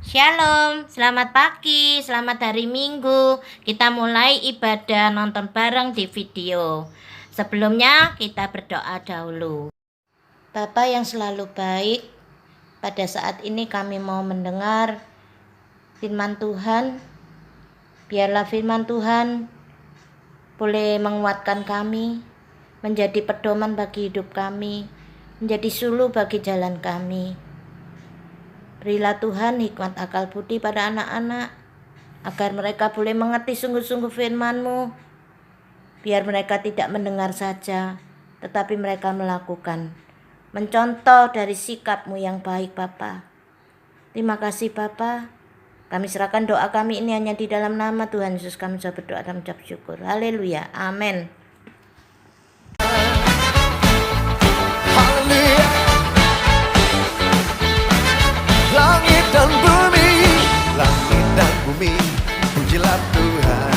Shalom, selamat pagi, selamat hari Minggu. Kita mulai ibadah nonton bareng di video. Sebelumnya kita berdoa dahulu. Bapa yang selalu baik, pada saat ini kami mau mendengar firman Tuhan. Biarlah firman Tuhan boleh menguatkan kami, menjadi pedoman bagi hidup kami, menjadi suluh bagi jalan kami. Berilah Tuhan hikmat akal budi pada anak-anak, agar mereka boleh mengerti sungguh-sungguh firman-Mu. Biar mereka tidak mendengar saja, tetapi mereka melakukan. Mencontoh dari sikap-Mu yang baik, Bapa. Terima kasih, Bapa. Kami serahkan doa kami ini hanya di dalam nama Tuhan Yesus. Kami sudah berdoa dan mengucap syukur. Haleluya. Amin. Langit dan bumi, langit dan bumi, pujilah Tuhan,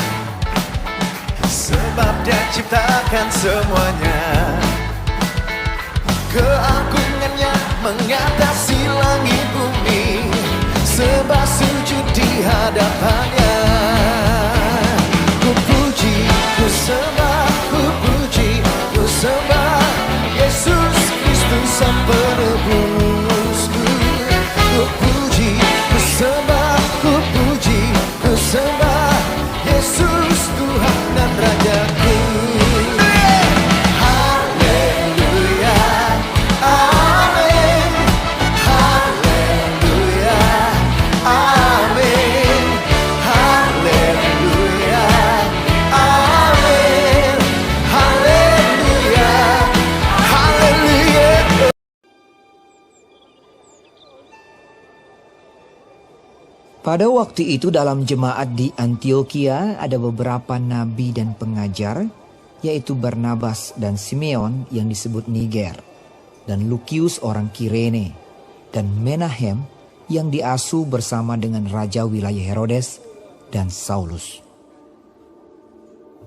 sebab Dia ciptakan semuanya. Keagungannya mengatasi langit bumi, sebab sujud di hadapannya. Ku puji, ku sembah, ku puji, ku sembah Yesus Kristus Sang Penebusku. Ku puji, ku sembah, ku puji, ku sembah Yesus Tuhan dan Rajaku. Haleluya, amin. Haleluya, amin. Haleluya, amin. Haleluya, haleluya. Pada waktu itu dalam jemaat di Antioquia ada beberapa nabi dan pengajar, yaitu Barnabas dan Simeon yang disebut Niger, dan Lukius orang Kirene, dan Menahem yang diasuh bersama dengan Raja wilayah Herodes dan Saulus.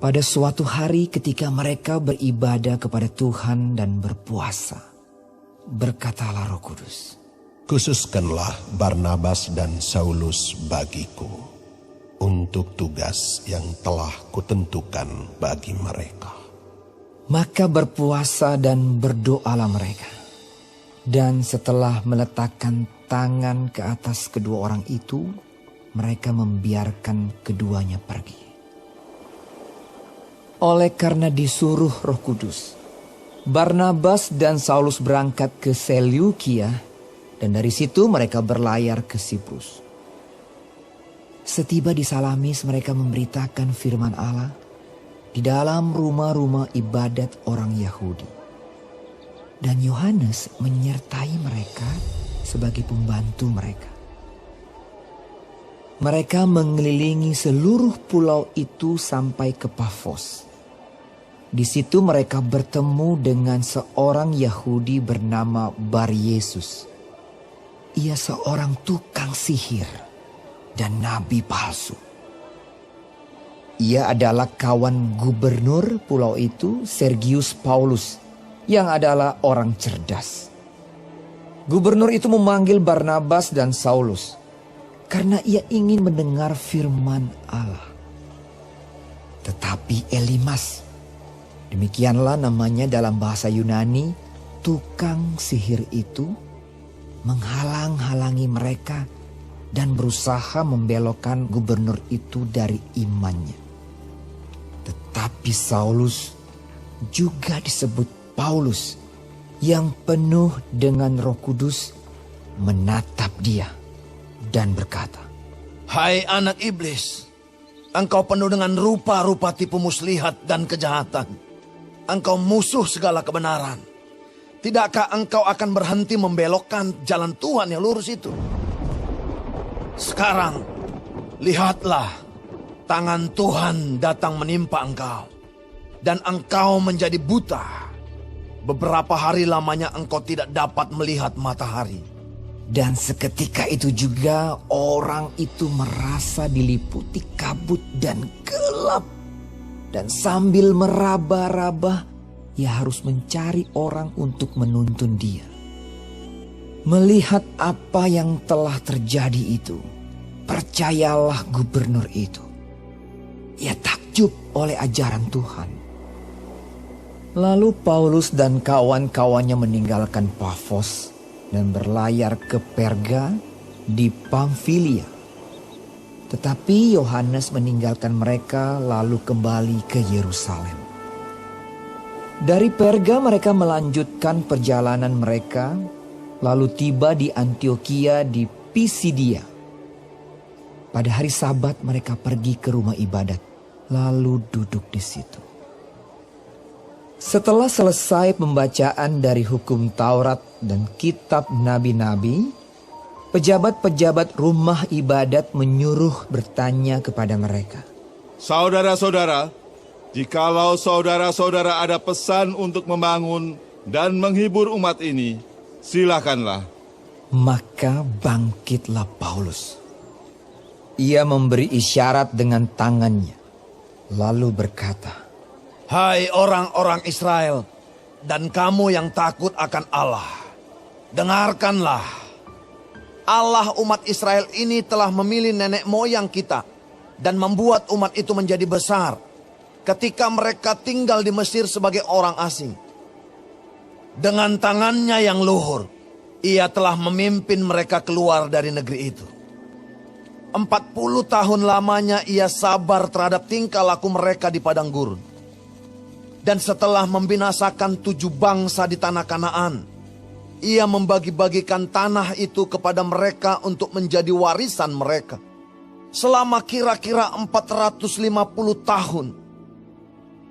Pada suatu hari ketika mereka beribadah kepada Tuhan dan berpuasa, berkatalah Roh Kudus, Khususkanlah Barnabas dan Saulus bagiku untuk tugas yang telah kutentukan bagi mereka. Maka berpuasa dan berdoalah mereka. Dan setelah meletakkan tangan ke atas kedua orang itu, mereka membiarkan keduanya pergi. Oleh karena disuruh Roh Kudus, Barnabas dan Saulus berangkat ke Seleukia, dan dari situ mereka berlayar ke Siprus. Setiba di Salamis mereka memberitakan firman Allah di dalam rumah-rumah ibadat orang Yahudi. Dan Yohanes menyertai mereka sebagai pembantu mereka. Mereka mengelilingi seluruh pulau itu sampai ke Pafos. Di situ mereka bertemu dengan seorang Yahudi bernama Bar Yesus. Ia seorang tukang sihir dan nabi palsu. Ia adalah kawan gubernur pulau itu, Sergius Paulus, yang adalah orang cerdas. Gubernur itu memanggil Barnabas dan Saulus karena ia ingin mendengar firman Allah. Tetapi Elimas, demikianlah namanya dalam bahasa Yunani, tukang sihir itu, menghalang-halangi mereka dan berusaha membelokkan gubernur itu dari imannya. Tetapi Saulus, juga disebut Paulus, yang penuh dengan Roh Kudus, menatap dia dan berkata, Hai anak iblis, engkau penuh dengan rupa-rupa tipu muslihat dan kejahatan. Engkau musuh segala kebenaran. Tidakkah engkau akan berhenti membelokkan jalan Tuhan yang lurus itu? Sekarang, lihatlah, tangan Tuhan datang menimpa engkau, dan engkau menjadi buta. Beberapa hari lamanya engkau tidak dapat melihat matahari. Dan seketika itu juga orang itu merasa diliputi kabut dan gelap. Dan sambil meraba-raba, ia harus mencari orang untuk menuntun dia. Melihat apa yang telah terjadi itu, percayalah gubernur itu. Ia takjub oleh ajaran Tuhan. Lalu Paulus dan kawan-kawannya meninggalkan Pafos dan berlayar ke Perga di Pamfilia. Tetapi Yohanes meninggalkan mereka lalu kembali ke Yerusalem. Dari Perga mereka melanjutkan perjalanan mereka, lalu tiba di Antiokhia di Pisidia. Pada hari Sabat mereka pergi ke rumah ibadat, lalu duduk di situ. Setelah selesai pembacaan dari hukum Taurat dan kitab nabi-nabi, pejabat-pejabat rumah ibadat menyuruh bertanya kepada mereka. Saudara-saudara, jikalau saudara-saudara ada pesan untuk membangun dan menghibur umat ini, silakanlah. Maka bangkitlah Paulus. Ia memberi isyarat dengan tangannya, lalu berkata, Hai orang-orang Israel, dan kamu yang takut akan Allah, dengarkanlah. Allah umat Israel ini telah memilih nenek moyang kita dan membuat umat itu menjadi besar ketika mereka tinggal di Mesir sebagai orang asing. Dengan tangannya yang luhur, ia telah memimpin mereka keluar dari negeri itu. 40 tahun lamanya ia sabar terhadap tingkah laku mereka di padang gurun. Dan setelah membinasakan 7 bangsa di tanah Kanaan, ia membagi-bagikan tanah itu kepada mereka untuk menjadi warisan mereka. Selama kira-kira 450 tahun.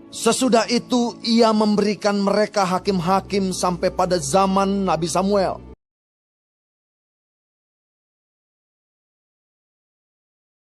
Sesudah itu ia memberikan mereka hakim-hakim sampai pada zaman Nabi Samuel.